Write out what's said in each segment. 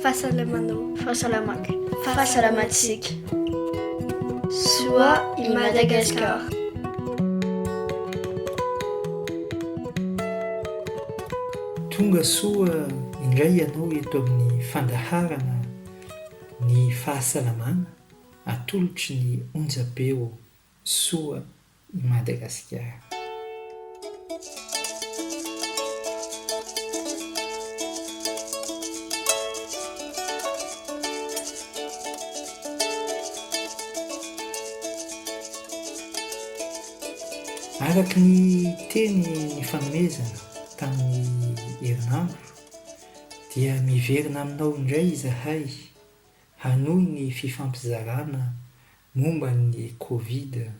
Fahasalamanao. Fahasalamaka. Fahasalamantsika. Soa i Madagasikara. Tonga soa indray ianao eto amin'ny fandaharana ny fahasalamana atolotry ny onjabeo soa i Madagasikara. Araky ny teny ny fanomezana tamin'ny herinandro dia miverina aminao indray izahay hanohy ny fifampizarana momba ny Covid-19.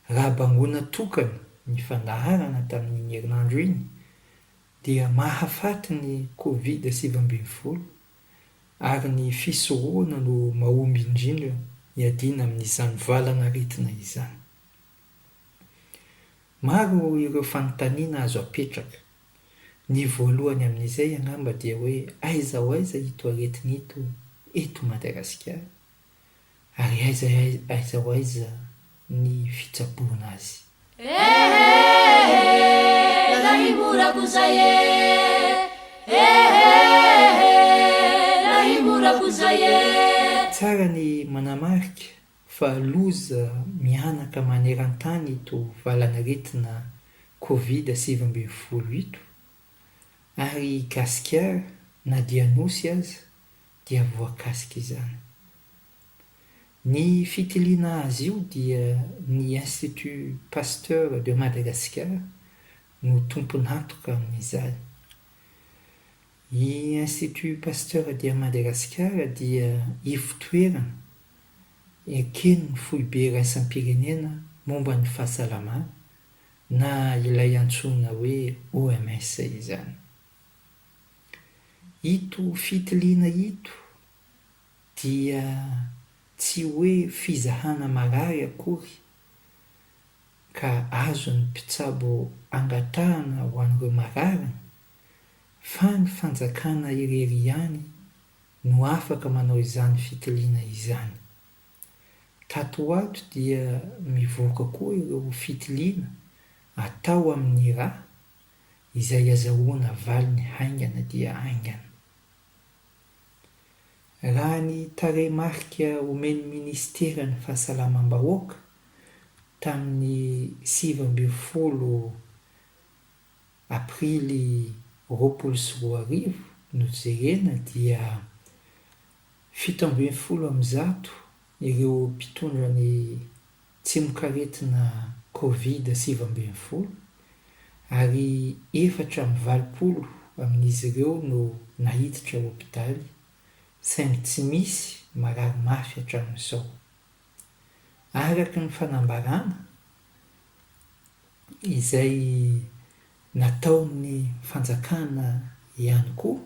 Raha bangona tokana ny fandaharana tamin'ny herinandro iny dia mahafaty ny Covid-19 ary ny fisorohana no mahomby indrindra hiadiana amin'izany valana aretina izany. Maro ireo fanontaniana azo apetraka. Ny voalohany amin'izay angamba dia hoe aiza ho aiza ito aretina ito eto Madagasikara ary aiza ho aiza ny fitsaboana azy. Lahy morako zay lahy morako zay Tsara ny manamarika fa loza mianaka maneran-tany ito valanaretina Covid-19 ito ary gasikara na dia nosy aza dia voakasika izany. Ny fitiliana azy io dia ny Institut Pasteur de Madagascar no tompon'antoka amin'izany. I Institut Pasteur de Madagascar dia ivotoerana ekeny foibe raisam-pirenena momba ny fahasalamana na ilay antsoina hoe OMS izany. Ito fitiliana ito dia tsy hoe fizahana marary akory ka azo ny mpitsabo angatahana ho an'ireo mararina, fa ny fanjakana irery ihany no afaka manao izany fitiliana izany. Tato ato dia mivoaka koa ireo fitiliana atao amin'ny rà izay azahoana valiny haingana dia haingana. Raha ny tarehimarika omeny ministera ny fahasalamam-bahoaka tamin'ny 20 Aprily 2020 no jerena dia 17% ireo mpitondra ny tsimok'aretina Covid-19 ary 420 amin'izy ireo no nahiditra hôpitaly saingy tsy misy marary mafy hatramin'izao. Araky ny fanambarana izay nataon'ny fanjakana ihany koa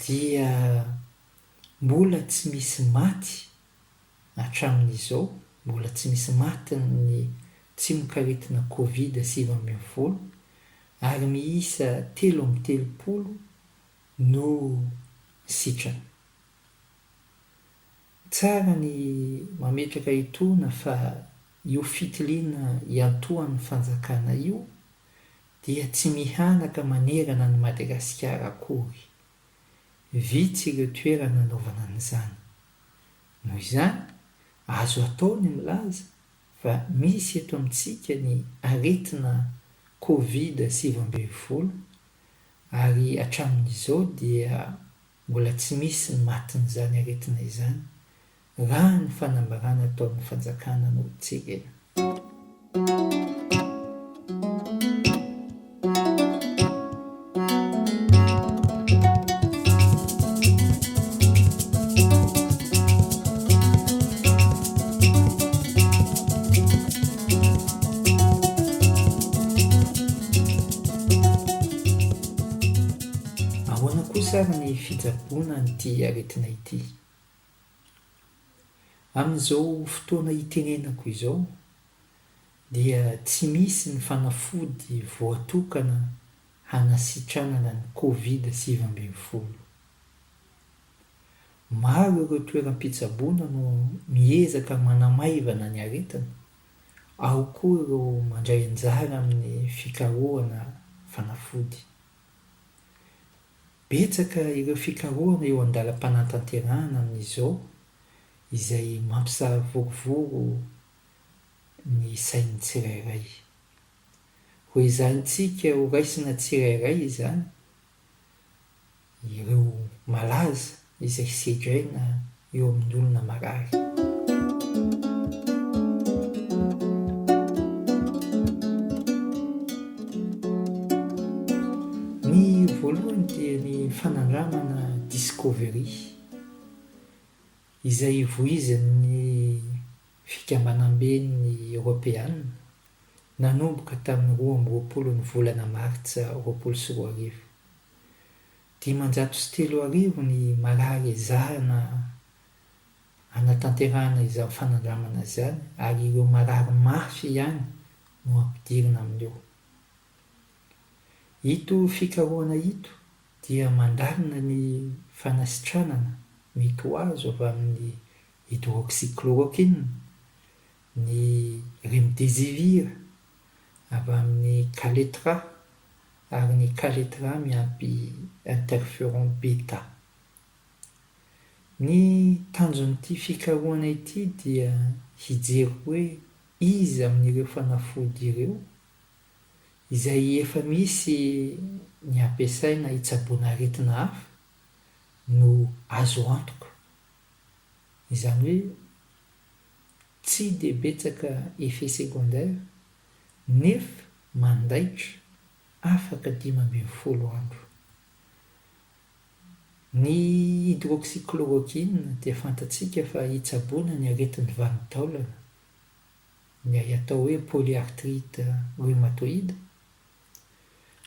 dia mbola tsy misy maty hatramin'izao, mbola tsy misy maty ny tsimok'aretina Covid-19 ary miisa 13 no sitrana. Tsara ny mametraka itona fa io fitiliana iantoan'ny fanjakana io dia tsy mihanaka manerana ny Madagasikara akory. Vitsy ireo toerana nanaovana an'izany. Noho izany, azo atao ny milaza fa misy eto amintsika ny aretina Covid-19 ary hatramin'izao dia mbola tsy misy ny matin'izany aretina izany raha ny fanambarana ataon'ny fanjakana no jerena. Ahoana koa sara ny fijaboana n'ity aretina ity? Amin'izao fotoana itenenako izao dia tsy misy ny fanafody voatokana hanasitranana ny Covid-19. Maro ireo toeram-pitsaboana no miezaka manamaivana ny aretina, ao koa ireo mandray anjara amin'ny fikarohana fanafody. Betsaka ireo fikarohana eo andalam-panatanterahana amin'izao izay mampisarivorivory ny sain'ny tsirairay. Ho izahintsika ho raisina tsirairay izany ireo malaza izay sedraina eo amin'ny olona marary. Ny voalohany dia ny fanandramana Discovery izay voizin'ny fikambanam-ben'ny Europeana nanomboka tamin'ny 12 ny volana Martsa 2021. 503 ny marary ezahana hanatanterahana izao fanandramana izany, ary ireo marary mafy ihany no ampidirina amin'io. Ito fikarohana ito dia mandarina ny fanasitranana mety ho azo avy amin'ny hydroxychloroquine, ny remdesivir avy amin'ny kaletra, ary ny kaletra miampy interféron beta. Ny tanjon'ity fikarohana ity dia hijery hoe iza amin'ireo fanafody ireo izay efa misy ny ampiasaina hitsaboana aretina hafa no azo antoka. Izany hoe tsy dia betsaka effet secondaire nefa mandaitra afaka 12 andro. Ny hydroxychloroquine dia fantatsika fa hitsaboana ny aretin'ny vanon-taolana, ny atao hoe polyarthrite rheumatoide,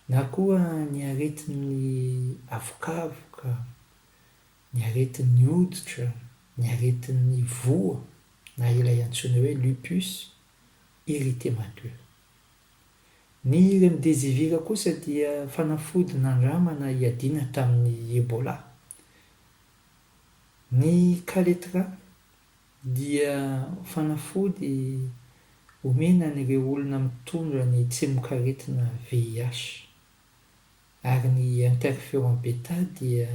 na koa ny aretin'ny avokavoka, ny aretin'ny hoditra, ny aretin'ny voa, na ilay antsoina hoe lupus erythémateux. Ny remdesivir kosa dia fanafody nandramana hiadiana tamin'ny Ebola. Ny kaletra dia fanafody omena an'ireo olona mitondra ny tsemokaretina VIH, ary ny interféron beta dia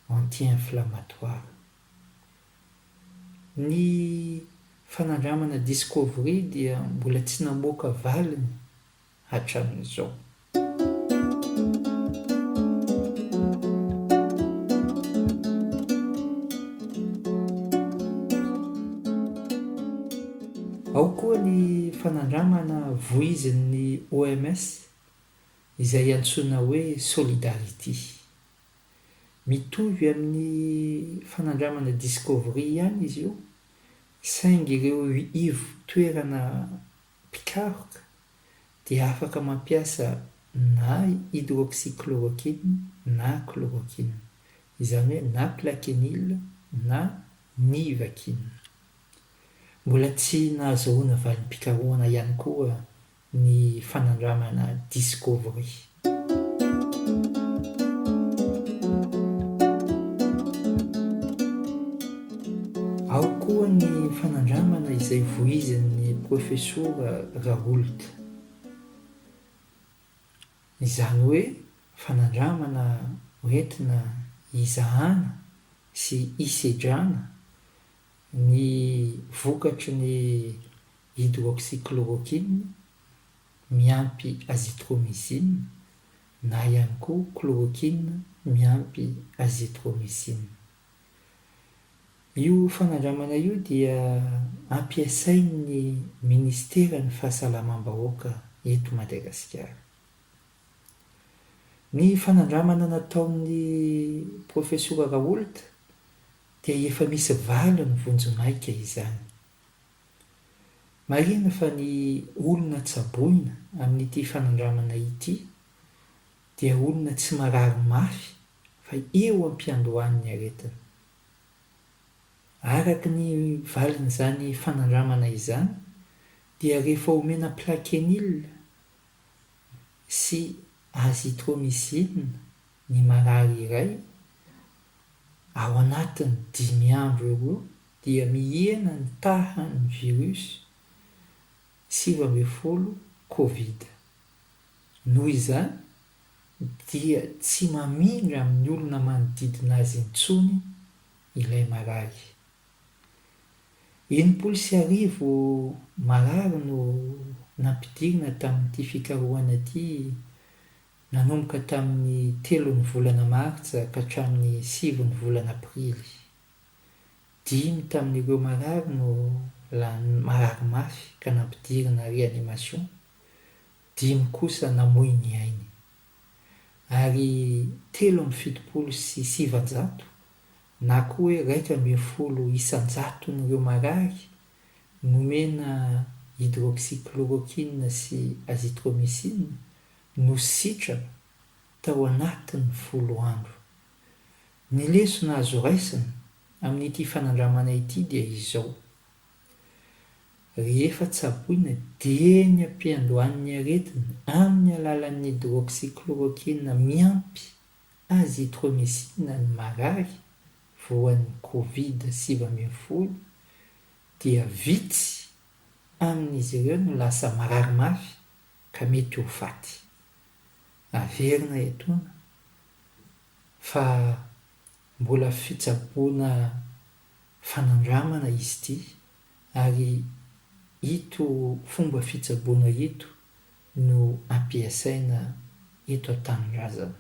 anti-inflammatoire. Ny fanandramana Discovery dia mbola tsy namoaka valiny hatramin'izao. Ao koa ny fanandramana voizin'ny OMS izay antsoina hoe Solidarity. Mitovy amin'ny fanandramana Discovery ihany izy io, saingy ireo ivo-toerana mpikaroka dia afaka mampiasa na hydroxychloroquine na chloroquine, izany hoe na plaquenil na nivaquine. Mbola tsy nahazoana valim-pikarohana ihany koa ny fanandramana Discovery. Ao koa ny fanandramana izay voizin'ny professeur Raoult. Izany hoe fanandramana hoentina izahana sy hisedrana ny vokatry ny hydroxychloroquine miampy azithromycine, na ihany koa chloroquine miampy azithromycine. Io fanandramana io dia ampiasain'ny Ministeran'ny Fahasalamam-bahoaka eto Madagasikara. Ny fanandramana nataon'ny professeur Raoult dia efa misy valiny vonjomaika izany. Marina fa ny olona tsaboina amin'ity fanandramana ity dia olona tsy marary mafy fa eo am-piandohan'ny aretina. Araka ny valin'izany fanandramana izany dia rehefa omena plaquenil sy azitromycine ny marary iray ao anatiny 5 andro eo dia mihena ny tahan'ny virus 19 Covid. Noho izany dia tsy mamindra amin'ny olona manodidina azy intsony ilay marary. 90 marary no nampidirina tamin'ity fikarohana ity, nanomboka tamin'ny 3 ny volana Martsa ka hatramin'ny 7 ny volana Aprily. 5 tamin'ireo marary no marary mafy ka nampidirina réanimation, 5 kosa namoy ny ainy. Ary 3,700 na koa hoe 1,10 isan-jaton'ireo marary nomena hydroxychloroquine sy azithromycine no sitrana tao anatin'ny 10 andro. Ny lesona azo raisina amin'ity fanandramana ity dia izao: rehefa tsaboina dia ny ampiandohan'ny aretina amin'ny alalan'ny hydroxychloroquine miampy azithromycine ny marary voan'ny Covid-19 dia vitsy amin'izy ireo no lasa marary mafy ka mety ho faty. Averina etoana fa mbola fitsaboana fanandramana izy ity, ary ito fomba fitsaboana ito no ampiasaina eto an-tanindrazana.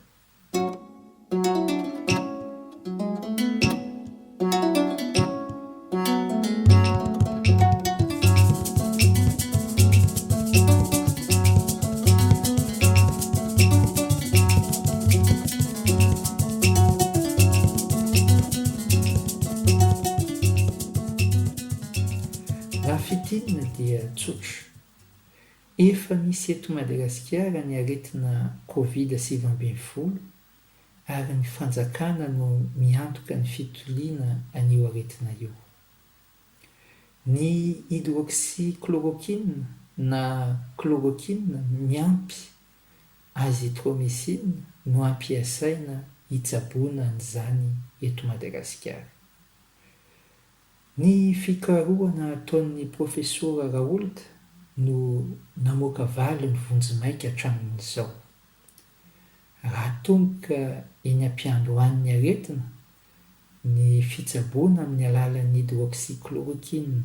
Raha fitinina dia tsotra. Efa misy eto Madagasikara ny aretina Covid-19 ary ny fanjakana no miantoka ny fitoliana an'io aretina io. Ny hydroxychloroquine na chloroquine miampy azithromycine no ampiasaina hitsaboana an'izany eto Madagasikara. Ny fikarohana ataon'ny profesora Raoult no namoaka valy ny vonjimaika hatramin'izao. Raha tonga eny ampiandohan'ny aretina ny fitsaboana amin'ny alalan'ny hydroxychloroquine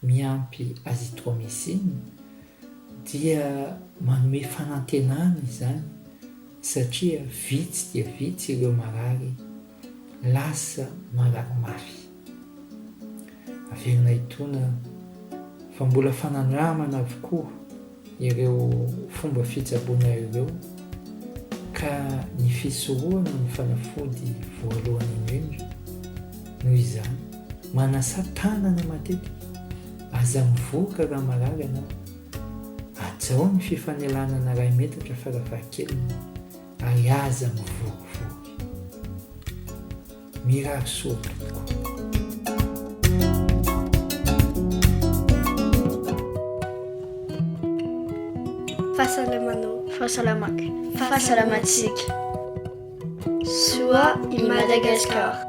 miampy azithromycine dia manome fanantenana izany, satria vitsy dia vitsy ireo marary lasa marary mafy. Averina itona fa mbola fanandramana avokoa ireo fomba fitsaboana ireo, ka ny fisorohana ny fanafody voalohany indrindra noho izany manasa tanana matetika, aza mivoaka raha marary ianao, atao ny fifanelanana 2 metatra farafahakeliny ary aza mivoakivoaky. Mirary soa tokoa. Fahasalamaka. Soa i Madagasikara.